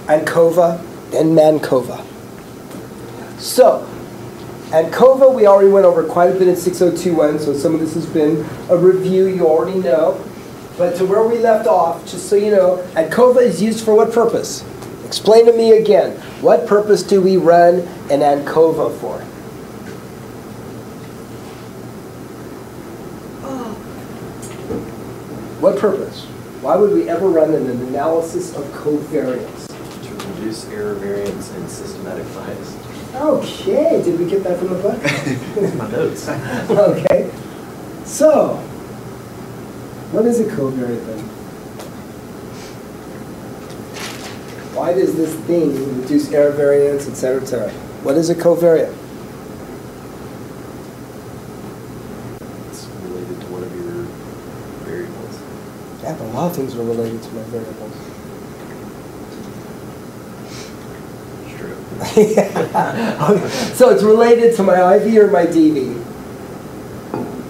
ANCOVA, and MANCOVA. So, ANCOVA, we already went over quite a bit in 6021, so some of this has been a review you already know. But to where we left off, just so you know, ANCOVA is used for what purpose? Explain to me again. What purpose do we run an ANCOVA for? What purpose? Why would we ever run an analysis of covariance? To reduce error variance and systematic bias. Okay, did we get that from the book? My notes. Okay. So, what is a covariate then? Why does this thing reduce error variance, et cetera, et cetera? What is a covariate? It's related to one of your variables. Yeah, but a lot of things are related to my variables. True. So it's related to my IV or my DV.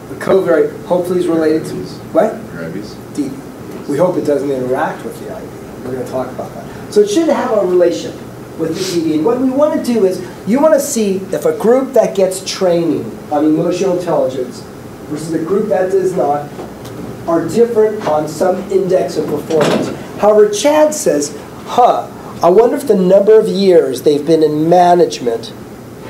The covariate hopefully is related to what? Your IVs? DV. We hope it doesn't interact with the IV. We're going to talk about that. So it should have a relation with the DV. And what we want to do is you want to see if a group that gets training on emotional intelligence versus a group that does not are different on some index of performance. However, Chad says, I wonder if the number of years they've been in management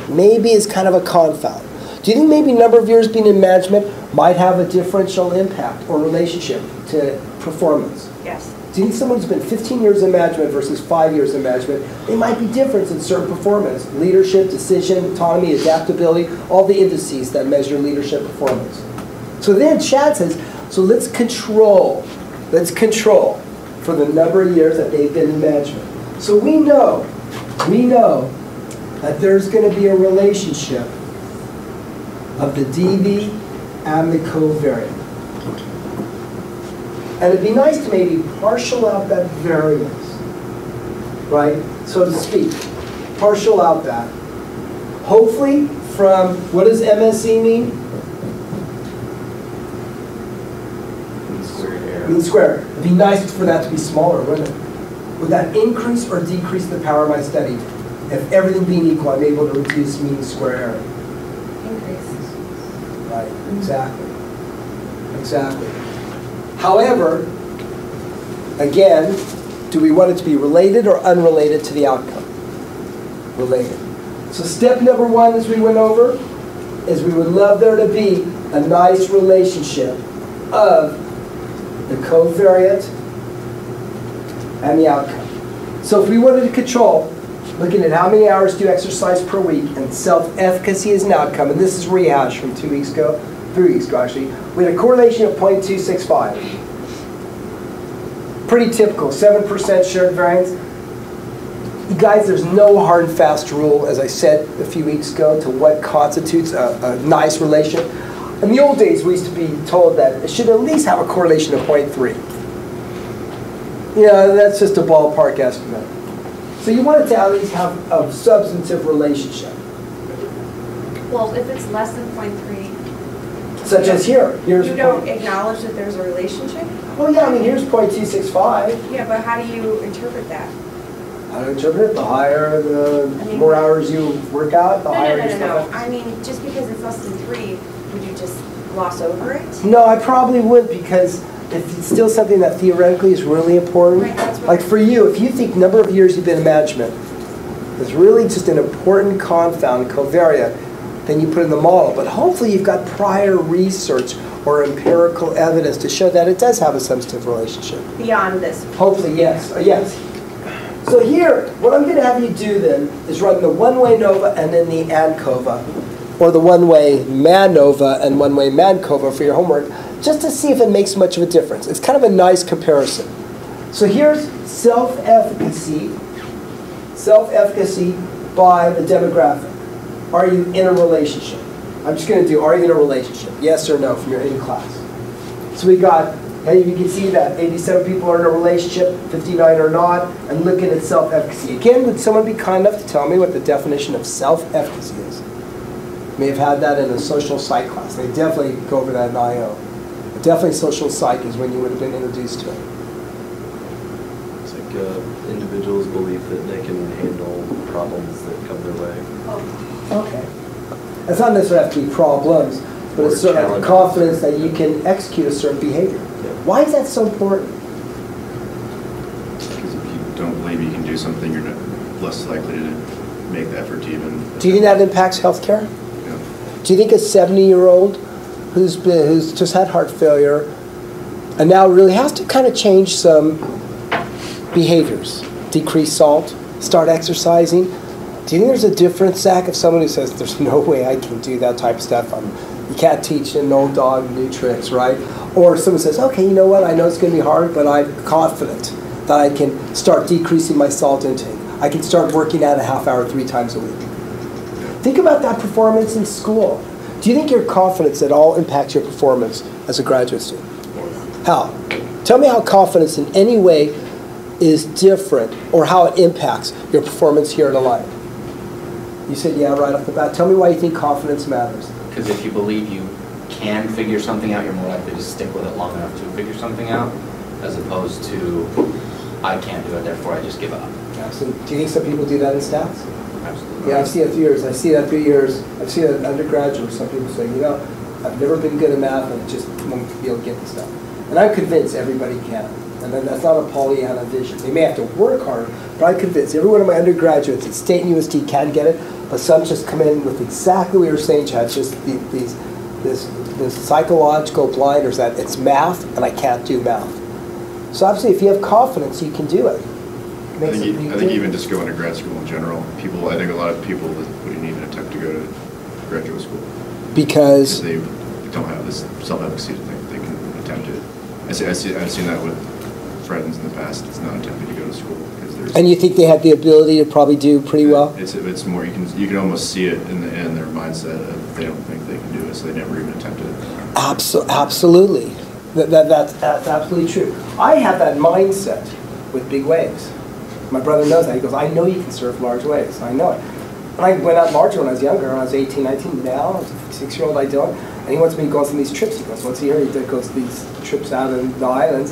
maybe is kind of a confound. Do you think maybe number of years being in management might have a differential impact or relationship to performance? Yes. Do you think someone who's been 15 years in management versus 5 years in management, they might be different in certain performance? Leadership, decision, autonomy, adaptability, all the indices that measure leadership performance. So then Chad says, so let's control for the number of years that they've been in management. So we know that there's going to be a relationship of the DV and the covariate. And it'd be nice to maybe partial out that variance, right? So to speak, partial out that. Hopefully from, what does MSE mean? Mean squared error. Mean squared. It'd be nice for that to be smaller, wouldn't it? Would that increase or decrease the power of my study? If everything being equal, I'm able to reduce mean square error. Increase. Right, exactly. Exactly. However, again, do we want it to be related or unrelated to the outcome? Related. So step number one, as we went over, is we would love there to be a nice relationship of the covariate and the outcome. So if we wanted to control, looking at how many hours do you exercise per week and self-efficacy is an outcome, and this is rehashed from 2 weeks ago, 3 weeks ago actually, we had a correlation of 0.265. Pretty typical, 7% shared variance. You guys, there's no hard and fast rule, as I said a few weeks ago, to what constitutes a nice relation. In the old days, we used to be told that it should at least have a correlation of 0.3. Yeah, that's just a ballpark estimate. So you want it to at least have a substantive relationship. Well, if it's less than 0.3, Such as here. Here's you don't acknowledge that there's a relationship? Well, yeah, I mean, here's 0.265. Yeah, but how do you interpret that? How to interpret it? The higher, the more hours you work out, the higher your No. I mean, just because it's less than 3, would you just gloss over it? No, I probably would, because if it's still something that theoretically is really important. Right, that's like for you, if you think number of years you've been in management is really just an important confound, covariate, then you put in the model. But hopefully you've got prior research or empirical evidence to show that it does have a substantive relationship. Beyond this. Hopefully, yes. Yes. So here, what I'm going to have you do then is run the one-way NOVA and then the ANCOVA, or the one-way MANOVA and one-way MANCOVA for your homework, just to see if it makes much of a difference. It's kind of a nice comparison. So here's self-efficacy by the demographic. Are you in a relationship? I'm just going to do, are you in a relationship? Yes or no from your in class. So we got, hey, you can see that 87 people are in a relationship, 59 are not, and looking at self-efficacy. Again, would someone be kind enough to tell me what the definition of self-efficacy is? May have had that in a social psych class. They definitely go over that in IO. But definitely social psych is when you would have been introduced to it. It's like individuals' belief that they can handle problems that come their way. Okay. It's not necessarily have to be problems, but it's sort of confidence that you can execute a certain behavior. Yeah. Why is that so important? Because if you don't believe you can do something, you're less likely to make the effort to even. Do you think that impacts healthcare? Yeah. Do you think a 70-year-old who's just had heart failure and now really has to kind of change some behaviors, decrease salt, start exercising? Do you think there's a difference, Zach, of someone who says, there's no way I can do that type of stuff? You can't teach an old dog new tricks, right? Or someone says, okay, you know what? I know it's going to be hard, but I'm confident that I can start decreasing my salt intake. I can start working out a half hour 3 times a week. Think about that performance in school. Do you think your confidence at all impacts your performance as a graduate student? How? Tell me how confidence in any way is different or how it impacts your performance here at Alliant. You said, yeah, right off the bat. Tell me why you think confidence matters. Because if you believe you can figure something out, you're more likely to stick with it long enough to figure something out, as opposed to, I can't do it, therefore I just give up. Absolutely. Do you think some people do that in stats? Absolutely. Yeah, I've seen it through years. I see that through years. I've seen it in undergraduate. Some people say, you know, I've never been good at math and just won't be able to get the stuff. And I'm convinced everybody can. And then that's not a Pollyanna vision. They may have to work hard, but I'm convinced every one of my undergraduates at State and UST can get it, but some just come in with exactly what you were saying, Chad, just this psychological blinders that it's math and I can't do math. So obviously if you have confidence, you can do it. I think even just going to grad school in general, I think a lot of people wouldn't even attempt to go to graduate school. Because they don't have this self-efficacy to think they can attempt it. I've seen that with friends in the past. It's not attempting to go to school because there's. And you think they have the ability to probably do pretty well? It's more you can almost see it in their mindset of they don't think they can do it, so they never even attempt it. Absolutely, that's absolutely true. I have that mindset with big waves. My brother knows that. He goes, I know you can surf large waves. I know it. And I went out larger when I was younger. When I was 18, 19. Now, as a 6-year-old, I don't. And he wants me to go on some of these trips. He goes, once a year, he goes to these trips out in the islands.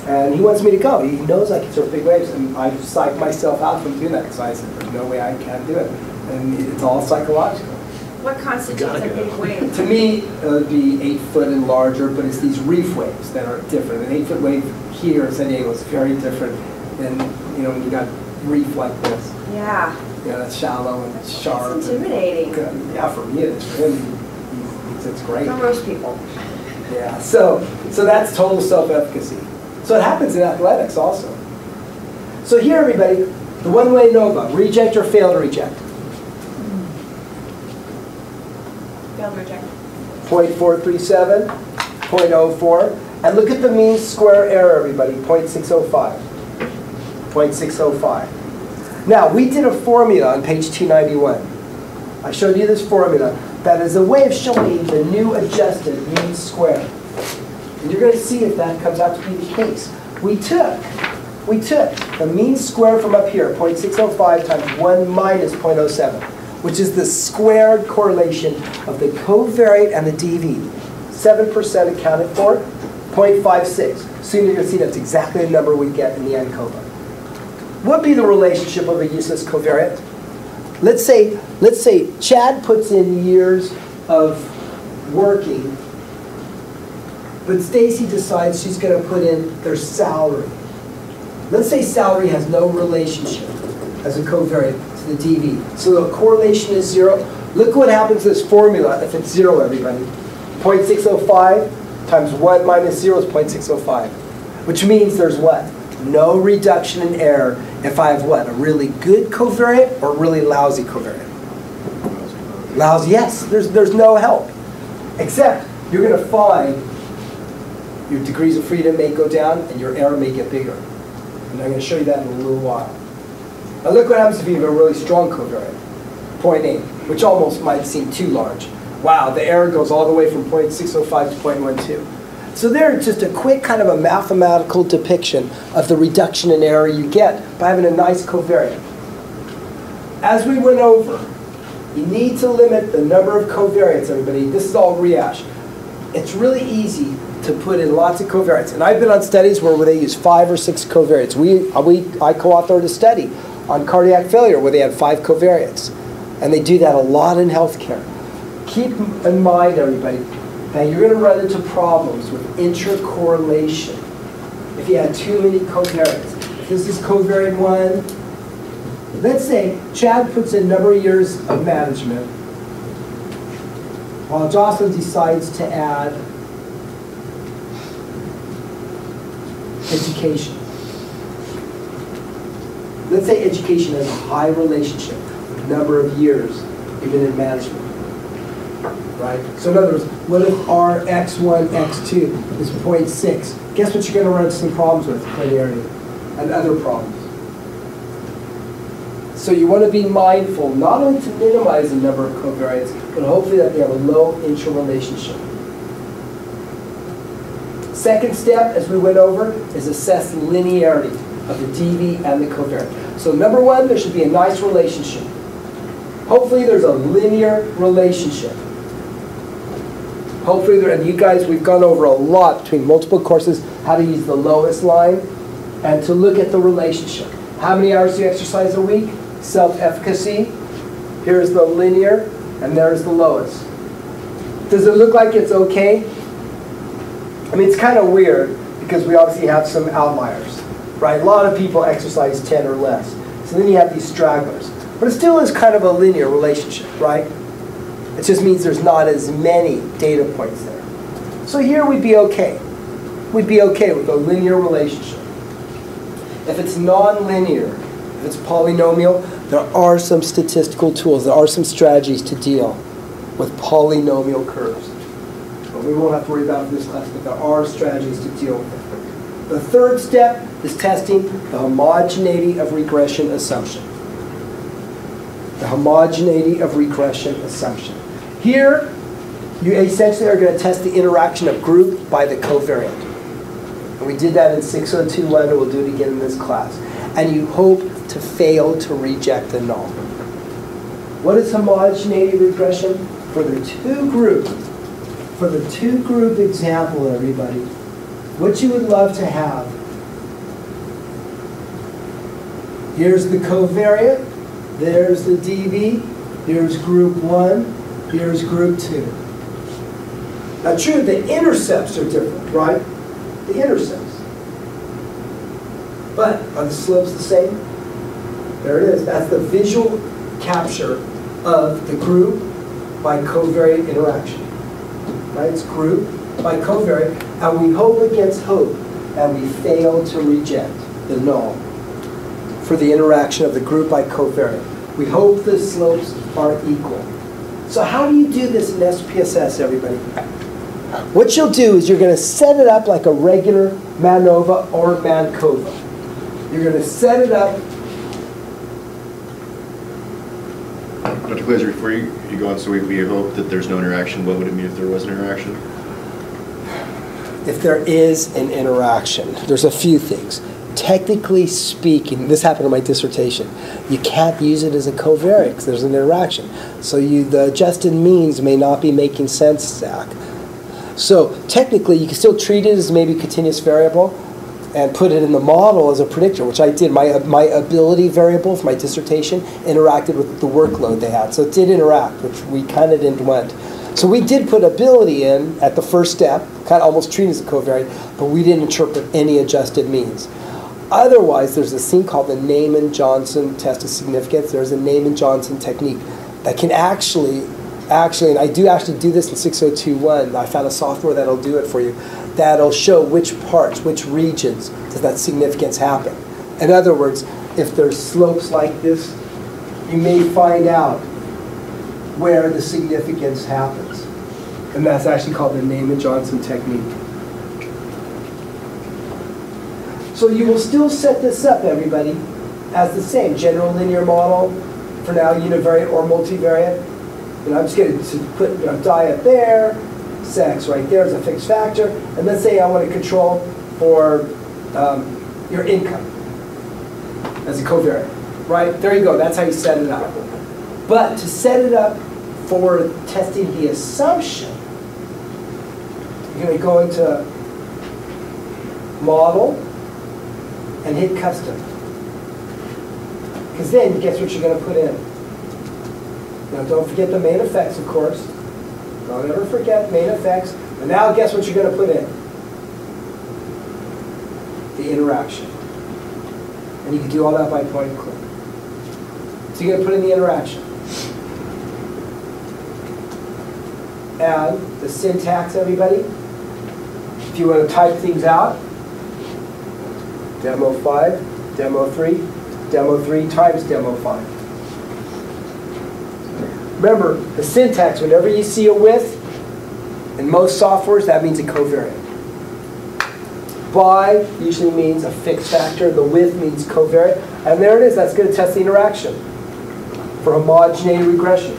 And he wants me to go. He knows I can surf big waves. And I psyched myself out from doing that because I said, there's no way I can't do it. And it's all psychological. What constitutes a big wave? To me, it would be 8 foot and larger, but it's these reef waves that are different. An 8-foot wave here in San Diego is very different than, when you got reef like this. Yeah. Yeah, that's shallow and sharp. It's intimidating. Yeah, for me it is. For him, it's great. For most people. Yeah, so that's total self-efficacy. So it happens in athletics also. So here, everybody, the one way to know about reject or fail to reject. Failed to reject. 0.437, 0.04, and look at the mean square error, everybody, 0.605. 0.605. Now, we did a formula on page 291. I showed you this formula that is a way of showing the new adjusted mean square. And you're going to see if that comes out to be the case. We took the mean square from up here, 0.605 times 1 minus 0.07, which is the squared correlation of the covariate and the DV. 7% accounted for, 0.56. Soon you're going to see that's exactly the number we get in the ANCOVA. What would be the relationship of a useless covariate? Let's say Chad puts in years of working, but Stacy decides she's going to put in their salary. Let's say salary has no relationship as a covariate to the DV. So the correlation is 0. Look what happens to this formula if it's 0, everybody. 0.605 times 1 minus 0 is 0.605, which means there's what? No reduction in error if I have what? A really good covariate or a really lousy covariate? Lousy, yes. There's no help. Except you're going to find your degrees of freedom may go down and your error may get bigger. And I'm going to show you that in a little while. Now look what happens if you have a really strong covariate. 0.8, which almost might seem too large. Wow, the error goes all the way from 0.605 to 0.12. So there's just a quick kind of a mathematical depiction of the reduction in error you get by having a nice covariate. As we went over, you need to limit the number of covariates, everybody. This is all rehash. It's really easy to put in lots of covariates. And I've been on studies where they use 5 or 6 covariates. I co-authored a study on cardiac failure where they had 5 covariates. And they do that a lot in healthcare. Keep in mind, everybody, that you're going to run into problems with intercorrelation if you had too many covariates. If this is covariate 1, let's say Chad puts in number of years of management, while Jocelyn decides to add education. Let's say education has a high relationship with number of years you've been in management. Right? So in other words, what if our x1, x2 is 0.6? Guess what you're going to run into some problems with linearity and other problems. So you want to be mindful not only to minimize the number of covariates, but hopefully that they have a low interrelationship. Second step, as we went over, is assess the linearity of the DV and the covariate. So number 1, there should be a nice relationship. Hopefully there's a linear relationship. Hopefully, and you guys, we've gone over a lot between multiple courses, how to use the lowest line, and to look at the relationship. How many hours do you exercise a week? Self-efficacy. Here's the linear, and there's the lowest. Does it look like it's okay? I mean, it's kind of weird, because we obviously have some outliers, right? A lot of people exercise 10 or less. So then you have these stragglers. But it still is kind of a linear relationship, right? It just means there's not as many data points there. So here we'd be okay. We'd be okay with a linear relationship. If it's nonlinear, if it's polynomial, there are some statistical tools, there are some strategies to deal with polynomial curves. But we won't have to worry about it in this class, but there are strategies to deal with it. The third step is testing the homogeneity of regression assumption. The homogeneity of regression assumption. Here, you essentially are going to test the interaction of group by the covariant. And we did that in 602.1, and we'll do it again in this class. And you hope to fail to reject the null. What is homogeneity regression? For the two group example, everybody, what you would love to have. Here's the covariant. There's the DV, here's group 1, here's group 2. Now true, the intercepts are different, right? The intercepts. But are the slopes the same? There it is. That's the visual capture of the group by covariant interaction. Right? It's group by covariant, and we hope against hope that we fail to reject the null for the interaction of the group by covariant. We hope the slopes are equal. So how do you do this in SPSS, everybody? What you'll do is you're going to set it up like a regular MANOVA or MANCOVA. You're going to set it up. Dr. Glaser, before you go on, so we hope that there's no interaction. What would it mean if there was an interaction? If there is an interaction, there's a few things. Technically speaking, this happened in my dissertation, you can't use it as a covariate because there's an interaction. So the adjusted means may not be making sense, Zach. So technically, you can still treat it as maybe continuous variable and put it in the model as a predictor, which I did. My ability variable for my dissertation interacted with the workload they had. So it did interact, which we kind of didn't want. So we did put ability in at the first step, kind of almost treated as a covariate, but we didn't interpret any adjusted means. Otherwise, there's this thing called the Neyman-Johnson test of significance. There's a Neyman-Johnson technique that can actually, and I do actually do this in 602.1. I found a software that'll do it for you, that'll show which parts, which regions does that significance happen. In other words, if there's slopes like this, you may find out where the significance happens. And that's actually called the Neyman-Johnson technique. So you will still set this up, everybody, as the same general linear model, for now univariate or multivariate. And I'm just going to put diet there, sex right there as a fixed factor, and let's say I want to control for your income as a covariate, right? There you go, that's how you set it up. But to set it up for testing the assumption, you're going to go into model, and hit custom. Because then, guess what you're going to put in? Now, don't forget the main effects, of course. Don't ever forget main effects. And now, guess what you're going to put in? The interaction. And you can do all that by point and click. So you're going to put in the interaction. And the syntax, everybody. If you want to type things out, demo 5, demo 3, demo 3 times demo 5. Remember, the syntax, whenever you see a with, in most softwares, that means a covariant. By usually means a fixed factor. The with means covariant. And there it is. That's going to test the interaction for homogeneous regression.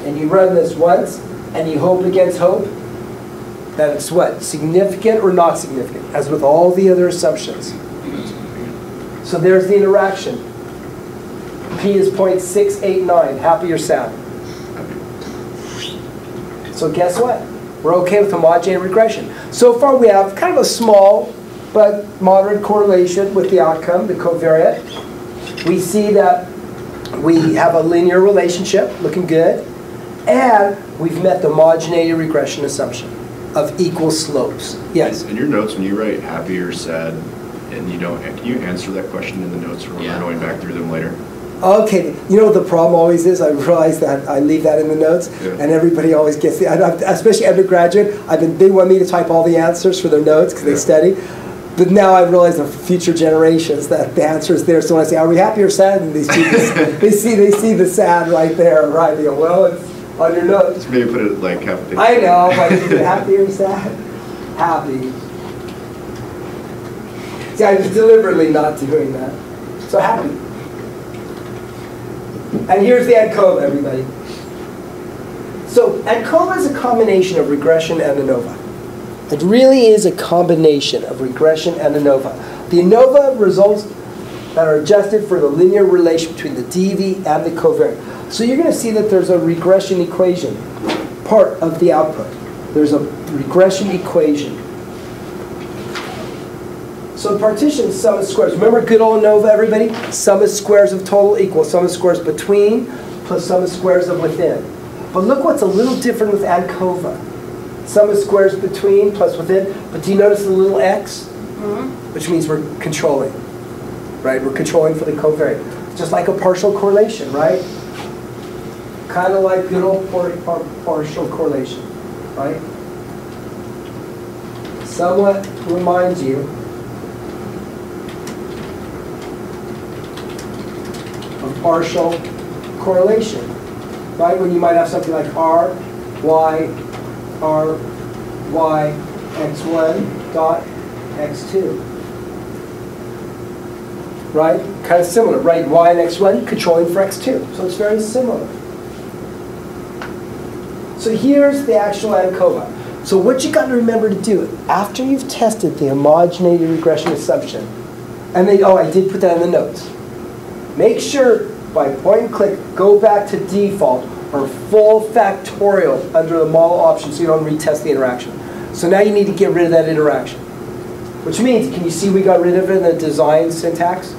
And you run this once, and you hope against hope that it's what? Significant or not significant, as with all the other assumptions. So there's the interaction. P is 0.689. Happy or sad? So guess what? We're okay with homogeneous regression. So far we have kind of a small but moderate correlation with the outcome, the covariate. We see that we have a linear relationship, looking good. And we've met the homogeneous regression assumption of equal slopes. Yes? In your notes, when you write happy or sad, and you don't, can you answer that question in the notes for when we're going back through them later? Okay, you know what the problem always is? I realize that I leave that in the notes, and everybody always gets the, especially undergraduate, they want me to type all the answers for their notes because they study. But now I realize the future generations that the answer is there. So when I say, are we happy or sad? And these people, they see the sad right there, right? They go, well, it's on your notes. Just maybe put it like half a page. I know, but is it happy or sad? Happy. See, I'm deliberately not doing that. So happy. And here's the ANCOVA, everybody. So ANCOVA is a combination of regression and ANOVA. It really is a combination of regression and ANOVA. The ANOVA results that are adjusted for the linear relation between the DV and the covariate. So you're going to see that there's a regression equation, part of the output. There's a regression equation. So partition sum of squares. Remember good old ANOVA, everybody? Sum of squares of total equals sum of squares between plus sum of squares of within. But look what's a little different with ANCOVA. Sum of squares between plus within. But do you notice the little x? Which means we're controlling. Right? We're controlling for the covariate. Just like a partial correlation, right? Kind of like good old partial correlation. Right? Somewhat reminds you of partial correlation, right? When you might have something like R, Y, X1 dot X2, right? Kind of similar, right? Y and X1 controlling for X2, so it's very similar. So here's the actual ANCOVA. So what you got to remember to do after you've tested the homogeneous regression assumption, and then I did put that in the notes. Make sure, by point and click, go back to default or full factorial under the model option so you don't retest the interaction. So now you need to get rid of that interaction. Which means, can you see we got rid of it in the design syntax?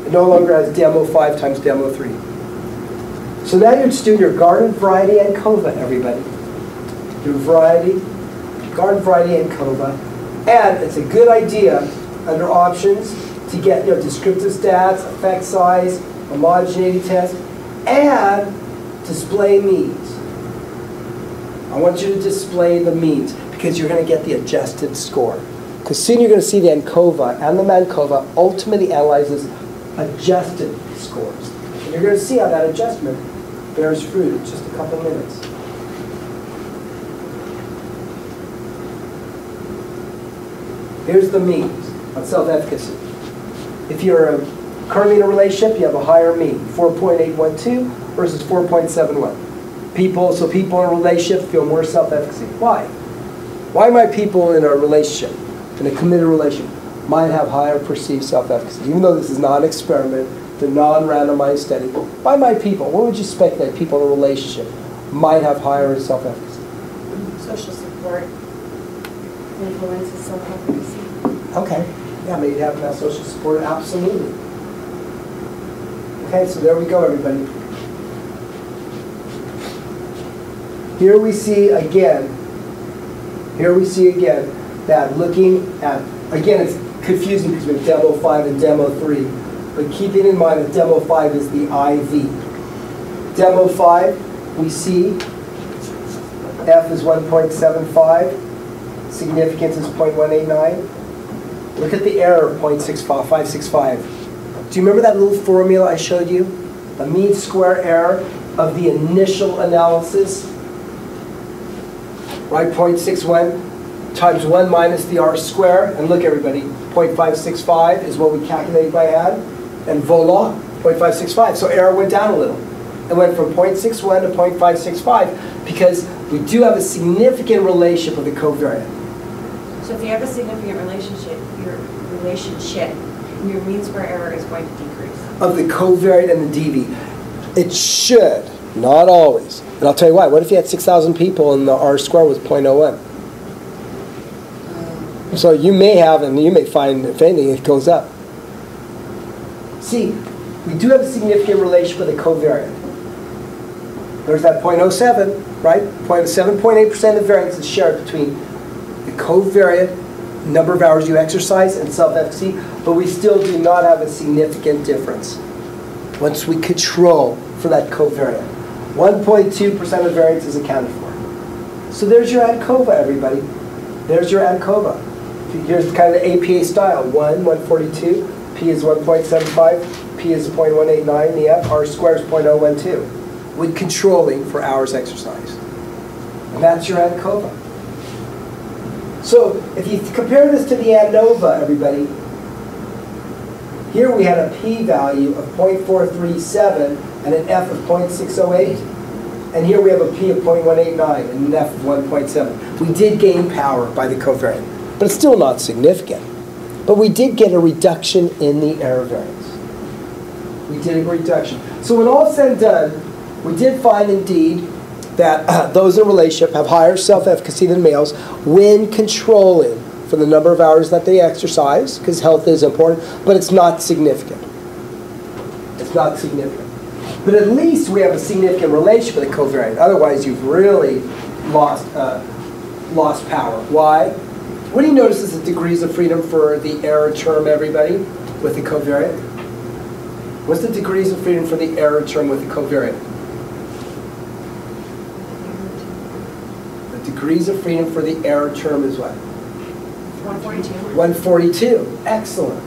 It no longer has demo 5 times demo 3. So now you're just doing your garden variety ANCOVA, everybody. Your garden variety ANCOVA. And it's a good idea under options to get descriptive stats, effect size, homogeneity test, and display means. I want you to display the means because you're going to get the adjusted score. Because soon you're going to see the ANCOVA and the MANCOVA ultimately analyzes adjusted scores. And you're going to see how that adjustment bears fruit in just a couple minutes. Here's the means on self-efficacy. If you're currently in a relationship, you have a higher mean, 4.812 versus 4.71. People in a relationship feel more self-efficacy. Why? Why might people in a relationship, in a committed relationship, might have higher perceived self-efficacy? Even though this is not an experiment, the non-randomized study, why might people, what would you speculate people in a relationship might have higher self-efficacy? Social support. influences self-efficacy. Okay, yeah, maybe having that social support, absolutely. Okay, so there we go, everybody. Here we see again that looking at, again, it's confusing because we have demo 5 and demo 3, but keeping in mind that demo 5 is the IV. Demo 5, we see F is 1.75, significance is 0.189. Look at the error, 0.565. Do you remember that little formula I showed you? A mean square error of the initial analysis, right? 0.61 times 1 minus the r square. And look, everybody, 0.565 is what we calculated by hand. And voila, 0.565. So error went down a little. It went from 0.61 to 0.565 because we do have a significant relationship with the covariate. So if you have a significant relationship, your mean square error is going to decrease. Of the covariate and the DV. It should, not always. And I'll tell you why. What if you had 6,000 people and the r square was 0.01? So you may have, and you may find, if anything, it goes up. See, we do have a significant relationship with the covariate. There's that 0.07, right? 7.8% of variance is shared between the covariate, number of hours you exercise, and self-efficacy, but we still do not have a significant difference once we control for that covariate. 1.2% of variance is accounted for. So there's your ANCOVA, everybody. There's your ANCOVA. Here's kind of the APA style. 142, P is 1.75, P is 0.189, the F, R squared is 0.012, with controlling for hours exercise. And that's your ANCOVA. So if you compare this to the ANOVA, everybody, here we had a p-value of 0.437 and an f of 0.608. And here we have a p of 0.189 and an f of 1.7. We did gain power by the covariate, but it's still not significant. But we did get a reduction in the error variance. We did a reduction. So when all said and done, we did find indeed that those in a relationship have higher self-efficacy than males when controlling for the number of hours that they exercise, because health is important, but it's not significant. It's not significant. But at least we have a significant relationship with the covariate. Otherwise, you've really lost power. Why? What do you notice is the degrees of freedom for the error term, everybody, with the covariate? What's the degrees of freedom for the error term with the covariate? The degrees of freedom for the error term is what? 142. 142. Excellent.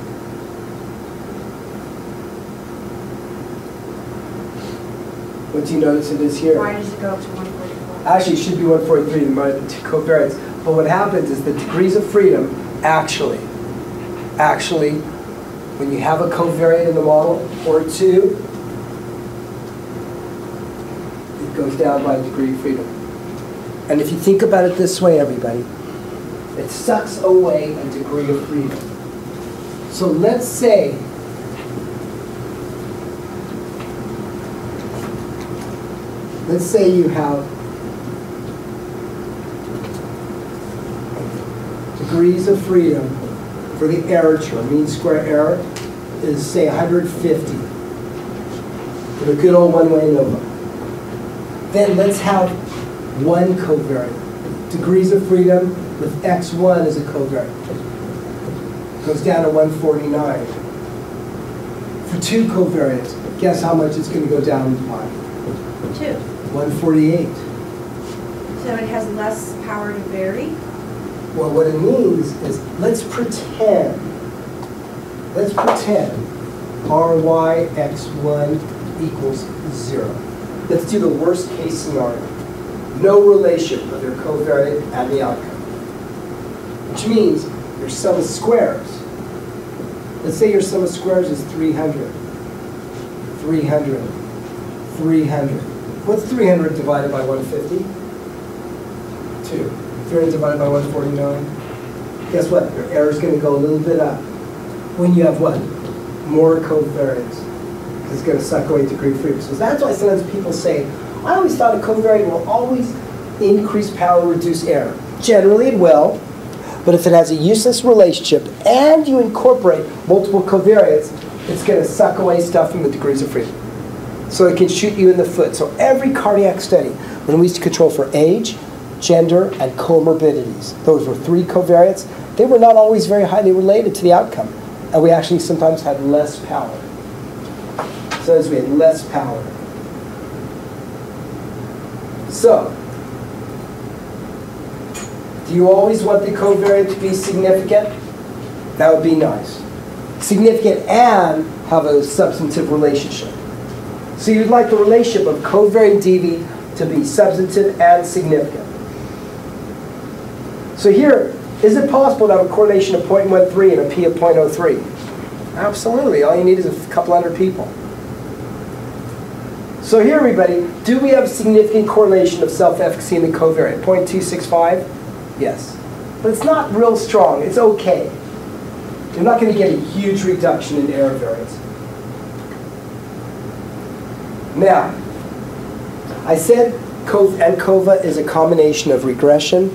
What do you notice it is here? Why does it go up to 144? Actually, it should be 143, the covariates. But what happens is the degrees of freedom actually, when you have a covariate in the model, or two, it goes down by a degree of freedom. And if you think about it this way, everybody, it sucks away a degree of freedom. So let's say you have degrees of freedom for the error term. Mean square error is, say, 150 for the good old one-way ANOVA. Then let's have one covariate. Degrees of freedom with x1 as a covariate. Goes down to 149. For two covariates, guess how much it's going to go down by? 2. 148. So it has less power to vary? Well, what it means is, let's pretend Ryx1 equals 0. Let's do the worst case scenario. No relation of their covariate and the outcome. Which means your sum of squares. Let's say your sum of squares is 300. 300. 300. What's 300 divided by 150? 2. 300 divided by 149. Guess what? Your error is going to go a little bit up. When you have what? More covariates. It's going to suck away degree of freedom. So that's why sometimes people say, I always thought a covariate will always increase power, reduce error. Generally it will, But if it has a useless relationship and you incorporate multiple covariates, it's going to suck away stuff from the degrees of freedom. So it can shoot you in the foot. So every cardiac study, when we used to control for age, gender, and comorbidities, those were 3 covariates. They were not always very highly related to the outcome. And we actually sometimes had less power. So as we had less power. So, do you always want the covariate to be significant? That would be nice. Significant and have a substantive relationship. So you'd like the relationship of covariate DV to be substantive and significant. So here, is it possible to have a correlation of 0.13 and a P of 0.03? Absolutely. All you need is a couple hundred people. So here, everybody, do we have a significant correlation of self-efficacy in the covariate? 0.265? Yes. But it's not real strong. It's okay. You're not going to get a huge reduction in error variance. Now, I said ANCOVA is a combination of regression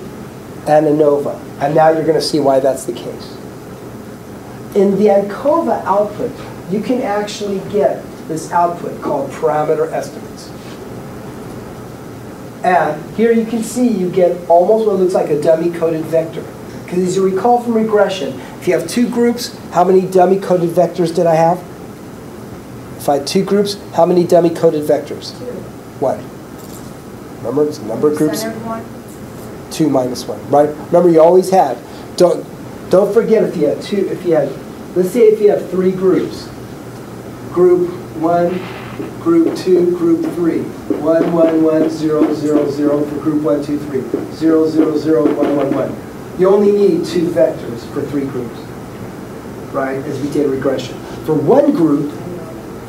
and ANOVA. And now you're going to see why that's the case. In the ANCOVA output, you can actually get this output called parameter estimates. And here you can see you get almost what looks like a dummy-coded vector. Because as you recall from regression, if you have 2 groups, how many dummy-coded vectors did I have? If I had 2 groups, how many dummy-coded vectors? 2. What? Remember, it's the number of groups? Centered one. 2 minus 1, right? Remember, you always had. Don't forget if you had 2. If you had, let's say if you have 3 groups. Group 1, group 2, group 3. 1, 1, 1, 0, 0, 0 for group 1, 2, 3. 0, 0, 0, 1, 1, 1. You only need 2 vectors for 3 groups, right? As we did regression. For one group,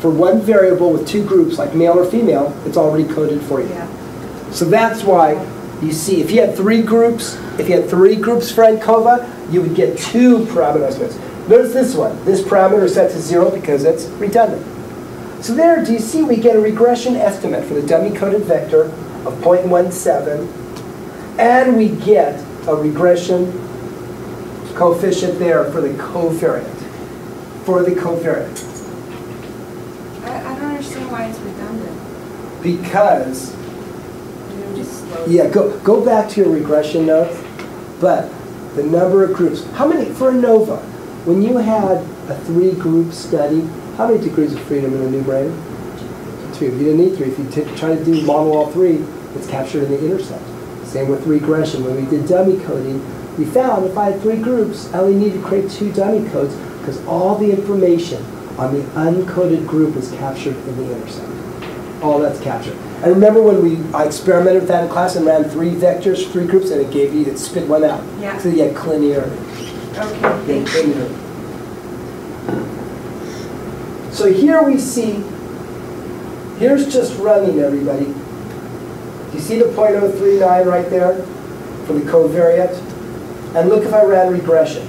for one variable with 2 groups, like male or female, it's already coded for you. Yeah. So that's why you see, if you had 3 groups, for ANCOVA, you would get 2 parameter estimates. Notice this one. This parameter is set to 0 because it's redundant. So there, do you see we get a regression estimate for the dummy-coded vector of 0.17, and we get a regression coefficient there for the covariate. I don't understand why it's redundant. Because, You're just slow. yeah, go back to your regression notes, but the number of groups, how many, for ANOVA, when you had a 3-group study, how many degrees of freedom in the numerator? 2. You didn't need 3. If you try to do model all 3, it's captured in the intercept. Same with regression. When we did dummy coding, we found if I had 3 groups, I only needed to create 2 dummy codes because all the information on the uncoded group is captured in the intercept. All that's captured. And remember when I experimented with that in class and ran 3 vectors, 3 groups, and it spit one out. Yeah. So you had linearity. Okay, thank you. So here we see, here's just running, everybody. Do you see the 0.039 right there for the covariate? And look if I ran regression.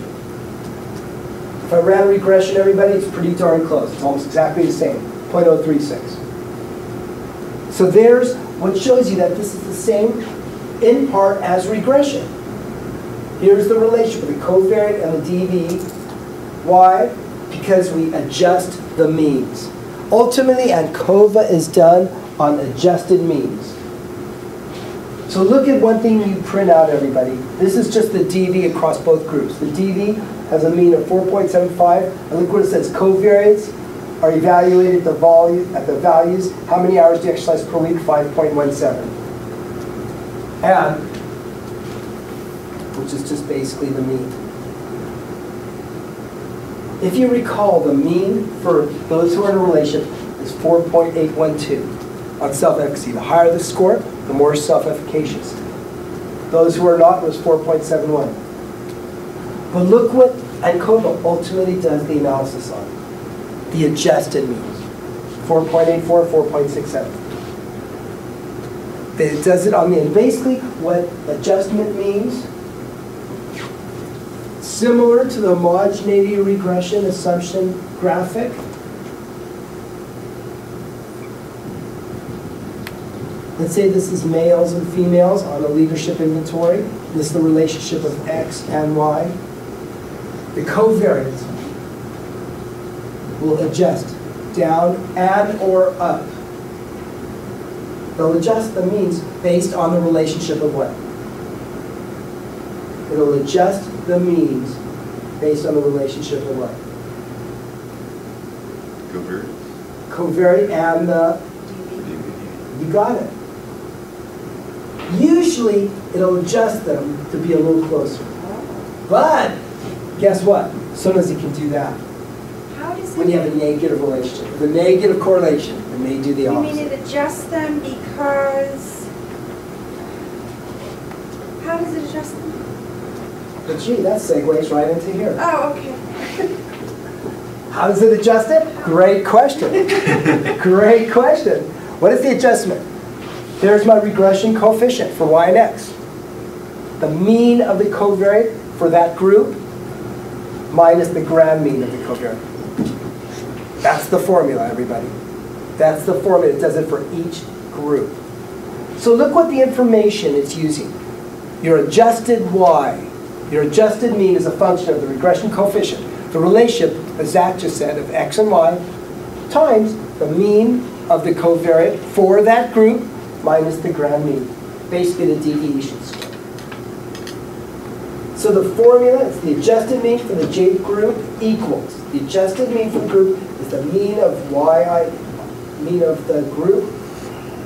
If I ran regression, everybody, it's pretty darn close. It's almost exactly the same, 0.036. So there's what shows you that this is the same in part as regression. Here's the relationship with the covariate and the DV. Why? Because we adjust the means. Ultimately, ANCOVA is done on adjusted means. So look at one thing you print out, everybody. This is just the DV across both groups. The DV has a mean of 4.75, and look what it says. Covariates are evaluated at the values. How many hours do you exercise per week? 5.17. And, which is just basically the mean. If you recall, the mean for those who are in a relationship is 4.812 on self-efficacy. The higher the score, the more self-efficacious. Those who are not was 4.71. But look what ANCOVA ultimately does the analysis on. The adjusted means. 4.84, 4.67. It does it on the, and basically what adjustment means, similar to the homogeneity regression assumption graphic. Let's say this is males and females on a leadership inventory. This is the relationship of X and Y. The covariate will adjust down and or up. They'll adjust the means based on the relationship of what? It'll adjust the means based on the relationship of what? Covariate. Covariate and the, you got it. Usually, it'll adjust them to be a little closer. But, guess what? Sometimes it can do that. How does When you have a negative relationship. The negative correlation, it may do the You mean opposite. it adjusts them because... How does it adjust them? But gee, that segues right into here. Oh, okay. How does it adjust it? Great question. Great question. What is the adjustment? There's my regression coefficient for y and x. The mean of the covariate for that group minus the grand mean of the covariate. That's the formula, everybody. That's the formula. It does it for each group. So look what the information it's using. Your adjusted y, your adjusted mean is a function of the regression coefficient. The relationship, as Zach just said, of x and y times the mean of the covariate for that group minus the grand mean. Basically the deviation square. So the formula is the adjusted mean for the J group equals. The adjusted mean for the group is the mean of mean of the group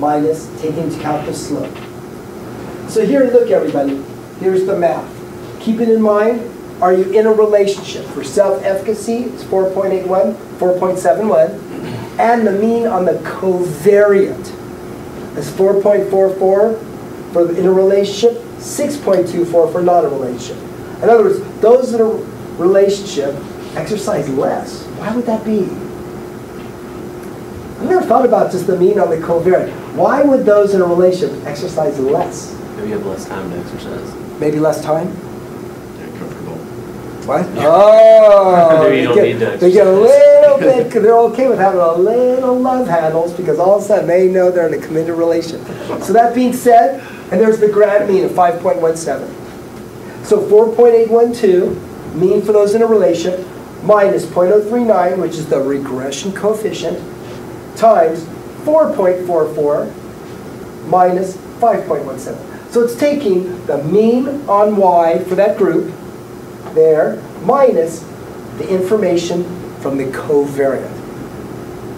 minus taking into account the slope. So here, look everybody, here's the math. Keep it in mind, are you in a relationship? For self-efficacy, it's 4.81, 4.71, and the mean on the covariate is 4.44 for in a relationship, 6.24 for not a relationship. In other words, those in a relationship exercise less. Why would that be? I've never thought about just the mean on the covariate. Why would those in a relationship exercise less? Maybe you have less time to exercise. Maybe less time? Yeah, comfortable. What? Oh, Maybe you don't need to they get a little bit, they're okay with having a little love handles because all of a sudden they know they're in a committed relationship. So that being said, and there's the grand mean of 5.17. So 4.812, mean for those in a relationship, minus 0.039, which is the regression coefficient, times 4.44 minus 5.17. So it's taking the mean on y for that group, there, minus the information from the covariate,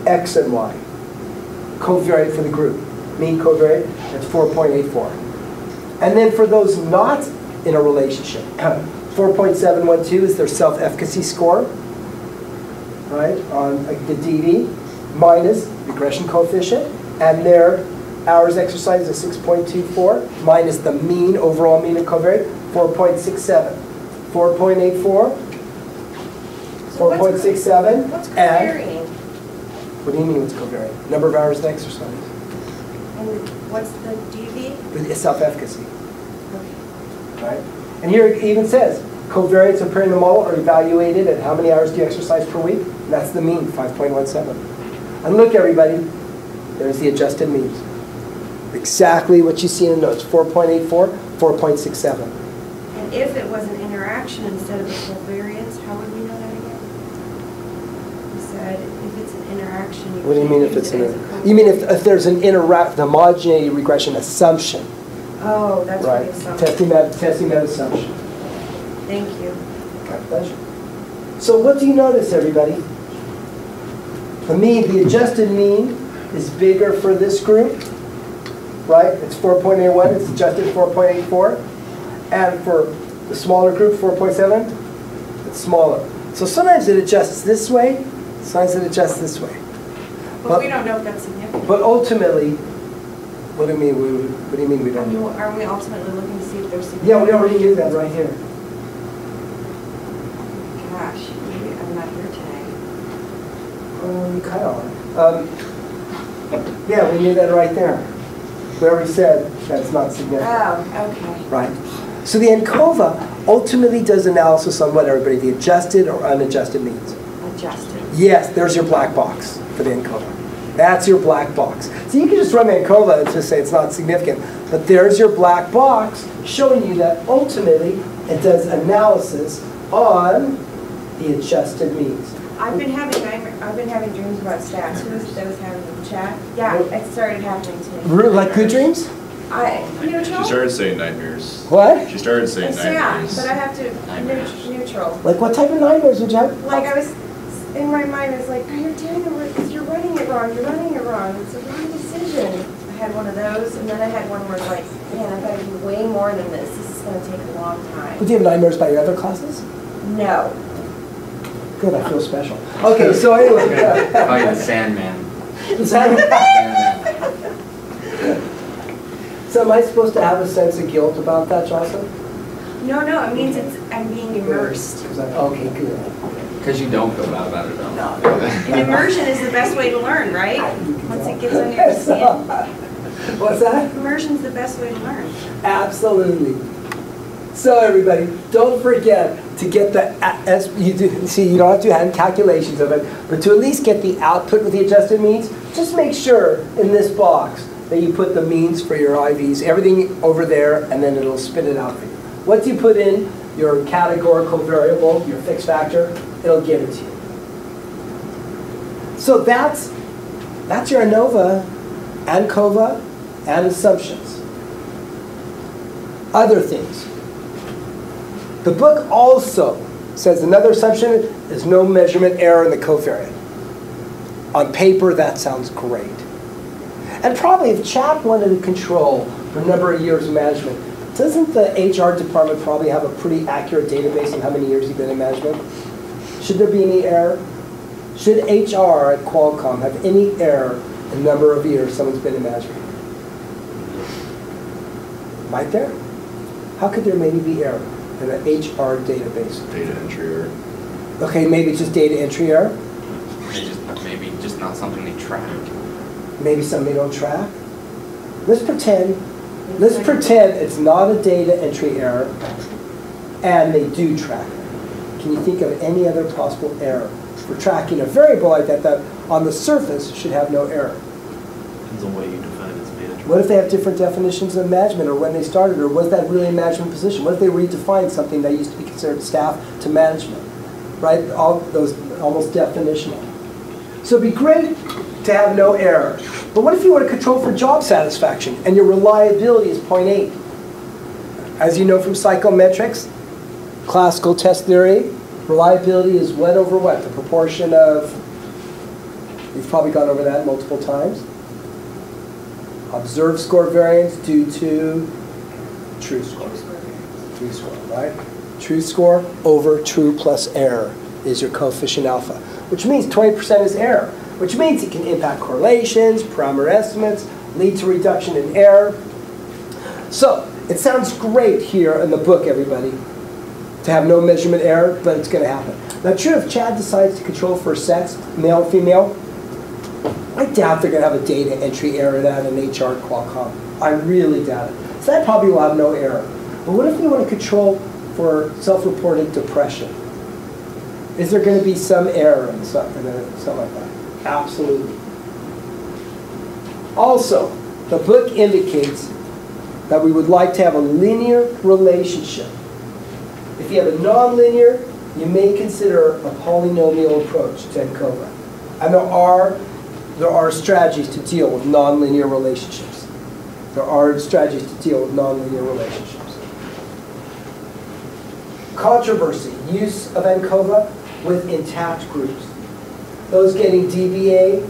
x and y. Covariate for the group. Mean covariate, that's 4.84. And then for those not in a relationship, 4.712 is their self-efficacy score, right, on the DD, minus regression coefficient, and their hours exercise is 6.24, minus the mean, overall mean of covariate, 4.67. 4.84, 4.67, What's and covariating? what do you mean what's covariant? Number of hours of exercise. And what's the DV? It's self-efficacy, Okay. right? And here it even says, covariates appearing in the model are evaluated at how many hours do you exercise per week? And that's the mean, 5.17. And look everybody, there's the adjusted means. Exactly what you see in the notes, 4.84, 4.67. And if it was an interaction instead of a covariance, how would we know that again? You said if it's an interaction, What do you mean if can't it's use it an, as a you mean covariance. if there's an homogeneity regression assumption, Oh, that's what right? it's Testing that assumption. Thank you. My pleasure. So what do you notice, everybody? The mean, the adjusted mean is bigger for this group, right? It's 4.81, it's adjusted 4.84. And for the smaller group, 4.7, it's smaller. So sometimes it adjusts this way, sometimes it adjusts this way. But we don't know if that's significant. But ultimately, what do you mean? What do you mean we don't know? Are we ultimately looking to see if there's significant? Yeah, we already knew that right here. Gosh, maybe I'm not here today. You kind of are. Yeah, we knew that right there. We already said that's not significant. Oh, okay. Right. So the ANCOVA ultimately does analysis on what, everybody, the adjusted or unadjusted means. Adjusted. Yes, there's your black box for the ANCOVA. That's your black box. So you can just run ANCOVA and just say it's not significant. But there's your black box showing you that ultimately it does analysis on the adjusted means. I've been having dreams about stats. Who was having the chat? Yeah, it started happening to me. Like good dreams? Neutral? She started saying nightmares. What? She started saying Yeah, nightmares. but I have to neutral. Like what type of nightmares would you have? Like I was, in my mind, I was like, you're doing it because you're running it wrong. You're running it wrong. It's a wrong decision. I had one of those, and then I had one where it's like, man, I've got to do way more than this. This is going to take a long time. But do you have nightmares about your other classes? No. Good, I feel special. Okay, so anyway. Oh, you're the Sandman. So am I supposed to have a sense of guilt about that, Jocelyn? No, it means I'm being immersed. Okay, good. Because you don't feel bad about it, though. No. And immersion is the best way to learn, right? Once it gets under your skin. What's that? Immersion's the best way to learn. Absolutely. So everybody, don't forget to get the, you don't have to have calculations of it, but to at least get the output with the adjusted means, just make sure in this box that you put the means for your IVs, everything over there, and then it'll spit it out for you. Once you put in your categorical variable, your fixed factor, it'll give it to you. So that's your ANCOVA, and assumptions. Other things. The book also says another assumption is no measurement error in the covariate. On paper, that sounds great. And probably if Chap wanted to control the number of years of management, doesn't the HR department probably have a pretty accurate database on how many years you've been in management? Should there be any error? Should HR at Qualcomm have any error in the number of years someone's been in management? Might there? How could there maybe be error in an HR database? Data entry error. Okay, maybe it's just data entry error. Maybe just not something they track. Maybe something they don't track. Let's pretend it's not a data entry error and they do track it. Can you think of any other possible error for tracking a variable like that that on the surface should have no error? Depends on what you define as management. What if they have different definitions of management, or when they started, or was that really a management position? What if they redefined something that used to be considered staff to management? Right? All those almost definitional. So it'd be great to have no error. But what if you want to control for job satisfaction and your reliability is 0.8? As you know from psychometrics, classical test theory, reliability is what over what? The proportion of, you've probably gone over that multiple times. Observed score variance due to true score. True score, right? True score over true plus error is your coefficient alpha, which means 20% is error, which means it can impact correlations, parameter estimates, lead to reduction in error. So it sounds great here in the book, everybody, to have no measurement error, but it's going to happen. Now, true, if Chad decides to control for sex, male, female, I doubt they're going to have a data entry error at an HR at Qualcomm. I really doubt it. So that probably will have no error. But what if you want to control for self-reported depression? Is there going to be some error in something like that? Absolutely. Also, the book indicates that we would like to have a linear relationship. If you have a nonlinear, you may consider a polynomial approach to ANCOVA. And there are strategies to deal with nonlinear relationships. There are strategies to deal with nonlinear relationships. Controversy, use of ANCOVA with intact groups. Those getting DBA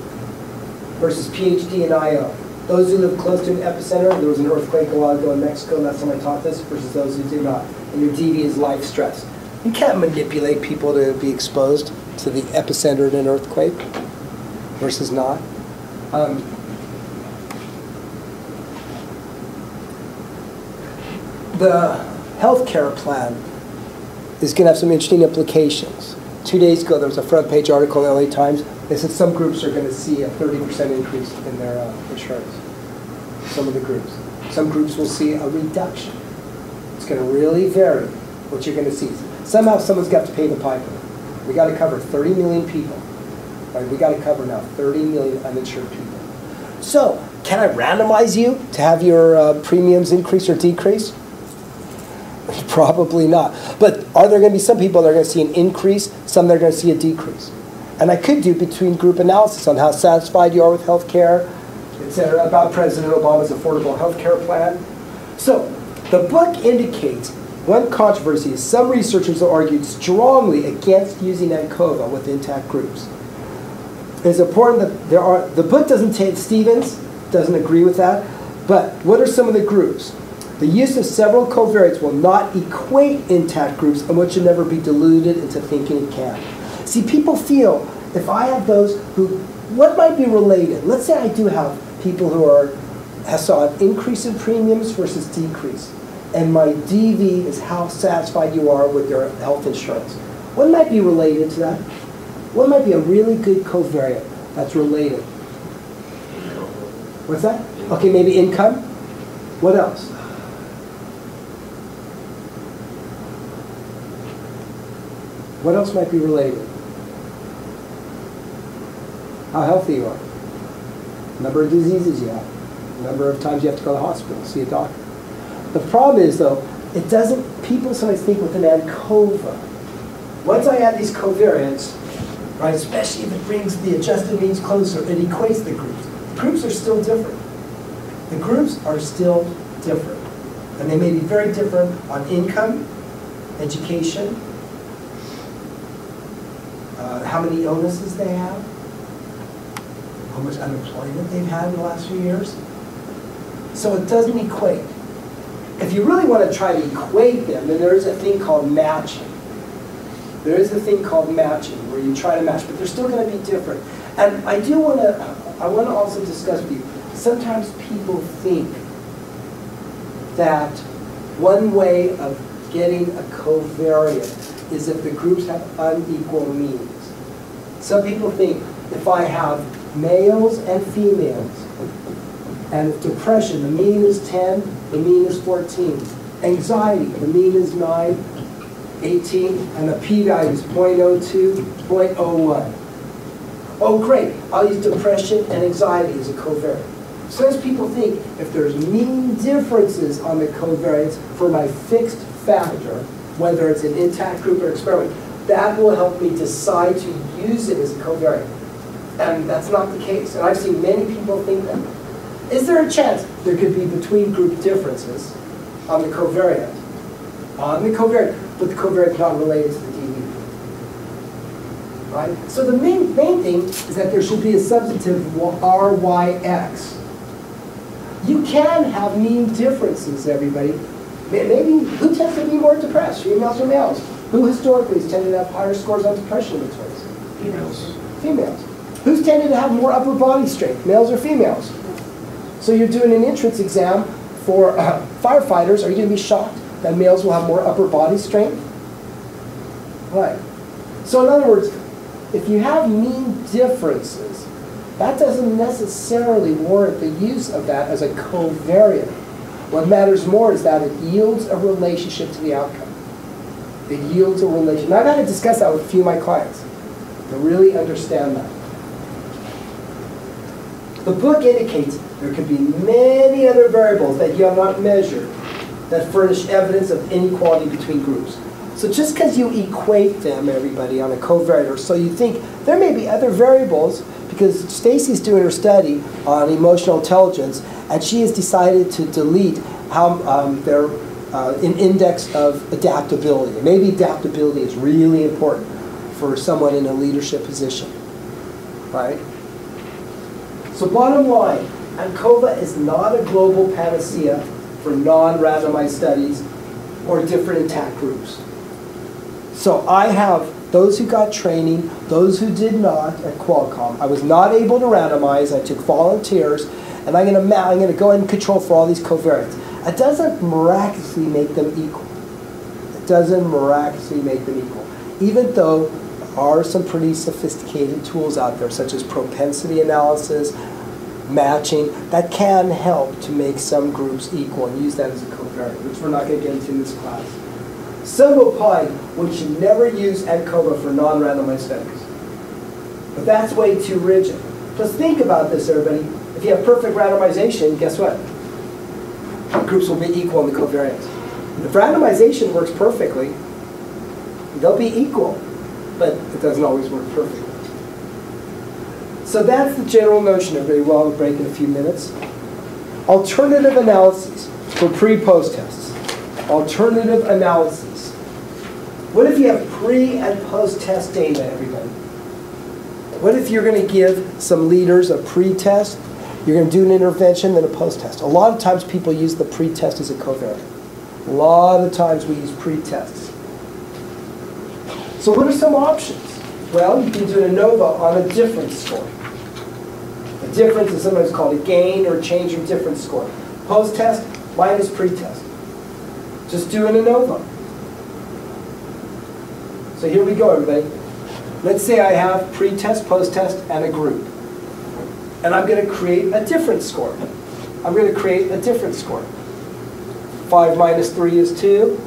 versus PhD and IO. Those who live close to an epicenter, there was an earthquake a while ago in Mexico, last time I taught this, versus those who did not. And your DV is life stress. You can't manipulate people to be exposed to the epicenter in an earthquake versus not. The healthcare plan is going to have some interesting implications. 2 days ago, there was a front page article in the LA Times. They said some groups are going to see a 30% increase in their insurance. Some of the groups. Some groups will see a reduction. It's going to really vary what you're going to see. Somehow someone's got to pay the piper. We got to cover 30 million people. Right? We got to cover now 30 million uninsured people. So, can I randomize you to have your premiums increase or decrease? Probably not. But are there going to be some people that are going to see an increase, some that are going to see a decrease? And I could do between group analysis on how satisfied you are with health care, et cetera, about President Obama's affordable health care plan. So, the book indicates one controversy is some researchers have argued strongly against using ANCOVA with intact groups. It's important that the book doesn't take, Stevens doesn't agree with that, but what are some of the groups? The use of several covariates will not equate intact groups and what should never be diluted into thinking it can. See, people feel if I have those who, what might be related? Let's say I do have people who saw an increase in premiums versus decrease. And my DV is how satisfied you are with your health insurance. What might be related to that? What might be a really good covariate that's related? What's that? Okay, maybe income. What else? What else might be related? How healthy you are. Number of diseases you have. Number of times you have to go to the hospital, see a doctor. The problem is, though, it doesn't, people sometimes think with an ANCOVA. Once I add these covariants, right, especially if it brings the adjusted means closer, it equates the groups. The groups are still different. The groups are still different. And they may be very different on income, education, how many illnesses they have, how much unemployment they've had in the last few years. So it doesn't equate. If you really want to try to equate them, then there is a thing called matching. There is a thing called matching where you try to match, but they're still going to be different. And I want to also discuss with you, sometimes people think that one way of getting a covariate is if the groups have unequal means. Some people think if I have males and females, and depression, the mean is 10, the mean is 14. Anxiety, the mean is 9, 18, and the p-value is 0.02, 0.01. Oh, great, I'll use depression and anxiety as a covariate. Sometimes people think if there's mean differences on the covariates for my fixed factor, whether it's an intact group or experiment, that will help me decide to use it as a covariate. And that's not the case. And I've seen many people think that. Is there a chance there could be between group differences on the covariate? On the covariate, but the covariate is not related to the DV. Right? So the main thing is that there should be a substantive RYX. You can have mean differences, everybody. Maybe, who tends to be more depressed, females or males? Who historically has tended to have higher scores on depression inventories? Females. Females. Who's tended to have more upper body strength, males or females? So you're doing an entrance exam for firefighters. Are you going to be shocked that males will have more upper body strength? Right. So in other words, if you have mean differences, that doesn't necessarily warrant the use of that as a covariate. What matters more is that it yields a relationship to the outcome. It yields a relation. I've had to discuss that with a few of my clients to really understand that. The book indicates there could be many other variables that you have not measured that furnish evidence of inequality between groups. So just because you equate them, everybody, on a covariate, or so you think there may be other variables, because Stacy's doing her study on emotional intelligence, and she has decided to delete how their an index of adaptability. Maybe adaptability is really important for someone in a leadership position, right? So bottom line, ANCOVA is not a global panacea for non-randomized studies or different intact groups. So I have those who got training, those who did not at Qualcomm. I was not able to randomize. I took volunteers, and I'm going to go ahead and control for all these covariates. It doesn't miraculously make them equal. It doesn't miraculously make them equal, even though there are some pretty sophisticated tools out there, such as propensity analysis, matching, that can help to make some groups equal and use that as a covariate, which we're not going to get into in this class. Some opine we should never use ANCOVA for non-randomized studies. But that's way too rigid. Just think about this, everybody. If you have perfect randomization, guess what? Groups will be equal in the covariance. If randomization works perfectly, they'll be equal, but it doesn't always work perfectly. So that's the general notion, everybody. We'll have a break in a few minutes. Alternative analyses for pre-post tests. Alternative analyses. What if you have pre- and post-test data, everybody? What if you're going to give some leaders a pre-test, you're going to do an intervention, then a post-test? A lot of times people use the pre-test as a covariate. A lot of times we use pre-tests. So what are some options? Well, you can do an ANOVA on a difference score. A difference is sometimes called a gain or change or difference score. Post-test minus pre-test. Just do an ANOVA. So here we go, everybody. Let's say I have pre-test, post-test, and a group. And I'm going to create a difference score. I'm going to create a difference score. 5 minus 3 is 2.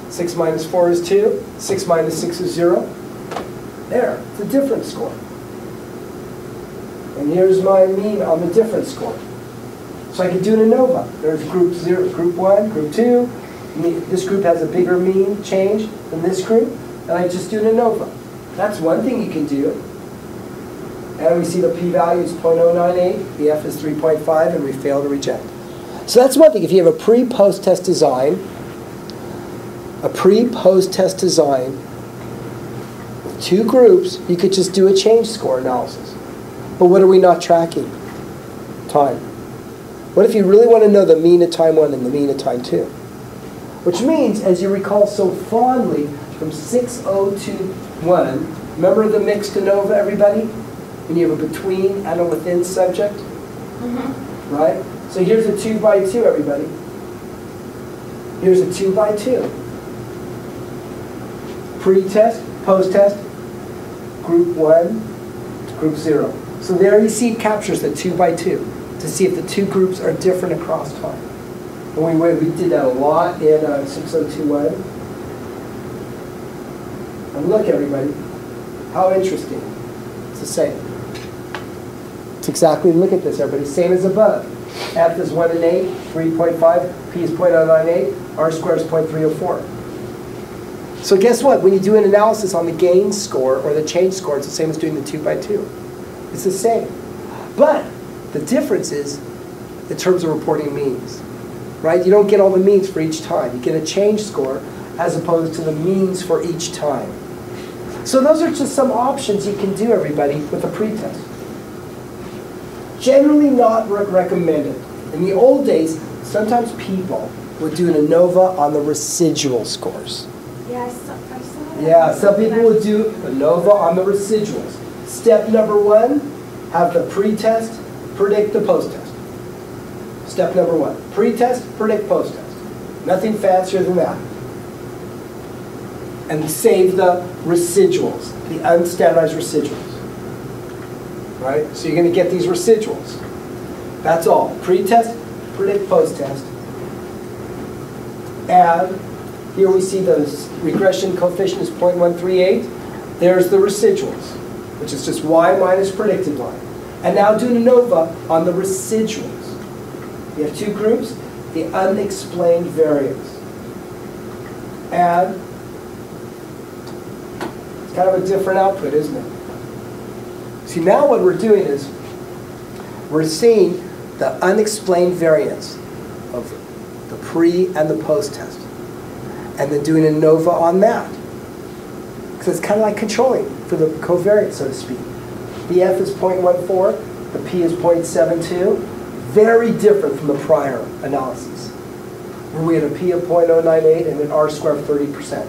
6 minus 4 is 2. 6 minus 6 is 0. There, it's a difference score. And here's my mean on the difference score. So I can do an ANOVA. There's group 0, group 1, group 2. This group has a bigger mean change than this group. And I just do an ANOVA. That's one thing you can do. And we see the p-value is 0.098. The f is 3.5, and we fail to reject. So that's one thing. If you have a pre-post-test design, with two groups, you could just do a change score analysis. But what are we not tracking? Time. What if you really want to know the mean at time 1 and the mean at time 2? Which means, as you recall so fondly from 6021, remember the mixed ANOVA, everybody? When you have a between and a within subject? Mm-hmm. Right? So here's a 2 by 2, everybody. Here's a 2 by 2. Pre-test, post-test, group 1, group 0. So there you see it captures the 2 by 2 to see if the two groups are different across time. And we did that a lot in 6021. And look, everybody, how interesting. It's the same. It's exactly, look at this, everybody, same as above. F is 1 and 8, 3.5, P is 0.098, R squared is 0.304. So guess what? When you do an analysis on the gain score or the change score, it's the same as doing the 2 by 2. It's the same. But the difference is in terms of reporting means. Right? You don't get all the means for each time. You get a change score as opposed to the means for each time. So those are just some options you can do, everybody, with a pretest. Generally not recommended. In the old days, sometimes people would do an ANOVA on the residual scores. Yeah, I saw that. Yeah, some people would do ANOVA on the residuals. Step number 1, have the pretest predict the post-test. Step number 1, pretest, predict post-test. Nothing fancier than that. And save the residuals, the unstandardized residuals. Right? So you're going to get these residuals. That's all. Pretest, predict post-test. And here we see the regression coefficient is 0.138. There's the residuals, which is just y minus predicted y. And now do an ANOVA on the residuals. You have two groups, the unexplained variance. And it's kind of a different output, isn't it? See, now what we're doing is we're seeing the unexplained variance of the pre and the post test. And then doing an ANOVA on that. Because it's kind of like controlling for the covariance, so to speak. The F is 0.14, the P is 0.72. Very different from the prior analysis, where we had a P of 0.098 and an R square of 30%.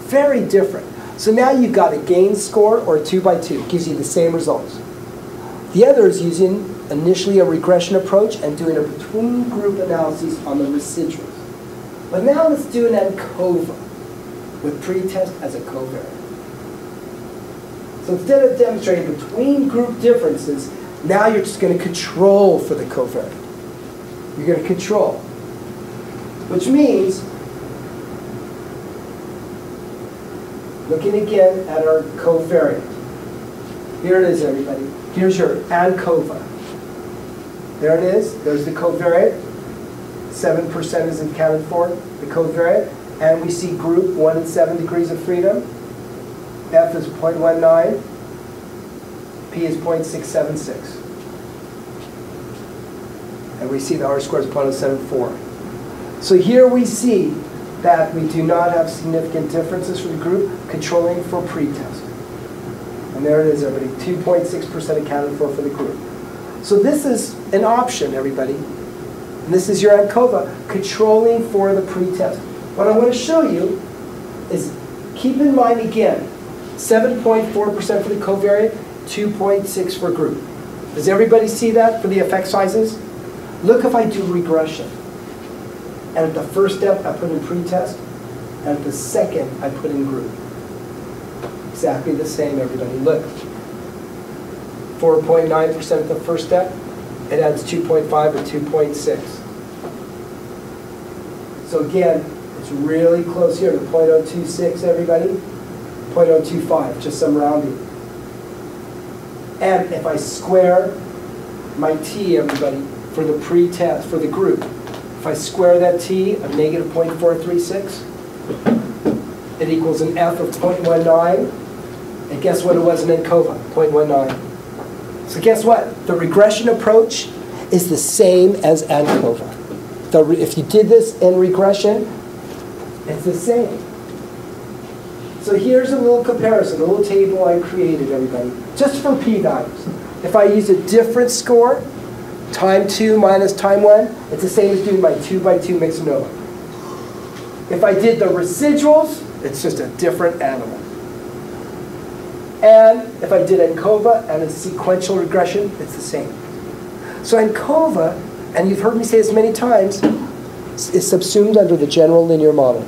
Very different. So now you've got a gain score or a 2 by 2. It gives you the same results. The other is using initially a regression approach and doing a between group analysis on the residuals. But now let's do an ANCOVA with pretest as a covariate. So instead of demonstrating between group differences, now you're just going to control for the covariate. You're going to control. Which means, looking again at our covariate, Here it is, everybody. Here's your ANCOVA. There it is. There's the covariate. 7% is accounted for, the covariate. And we see group 1 and 7 degrees of freedom. F is 0.19. P is 0.676. And we see the R-squared is 0.074. So here we see that we do not have significant differences for the group controlling for pretest. And there it is, everybody. 2.6% accounted for the group. So this is an option, everybody. And this is your ANCOVA, controlling for the pretest. What I want to show you is, keep in mind again, 7.4% for the covariate, 2.6 for group. Does everybody see that for the effect sizes? Look if I do regression. And at the first step, I put in pretest. And at the second, I put in group. Exactly the same, everybody. Look. 4.9% at the first step. It adds 2.5 or 2.6. So again, it's really close here to 0.026, everybody. 0.025, just some rounding. And if I square my t, everybody, for the pretest, for the group, if I square that t of negative 0.436, it equals an f of 0.19. And guess what it was in ANCOVA? 0.19. So guess what? The regression approach is the same as ANCOVA. If you did this in regression, it's the same. So here's a little comparison, a little table I created, everybody, just for p-values. If I use a different score, time 2 minus time 1, it's the same as doing my 2 by 2 mixed ANOVA. If I did the residuals, it's just a different animal. And if I did ANCOVA and a sequential regression, it's the same. So ANCOVA, and you've heard me say this many times, is subsumed under the general linear model.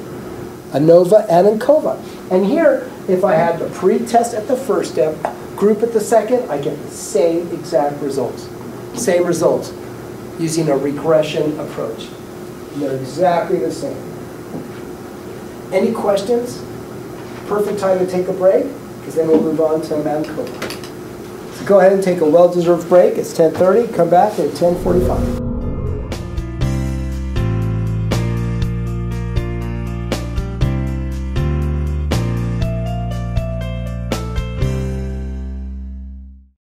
ANOVA and ANCOVA. And here, if I had the pretest at the first step, group at the second, I get the same exact results. Same results, using a regression approach. And they're exactly the same. Any questions? Perfect time to take a break, because then we'll move on to ANCOVA. So go ahead and take a well-deserved break. It's 10:30. Come back at 10:45.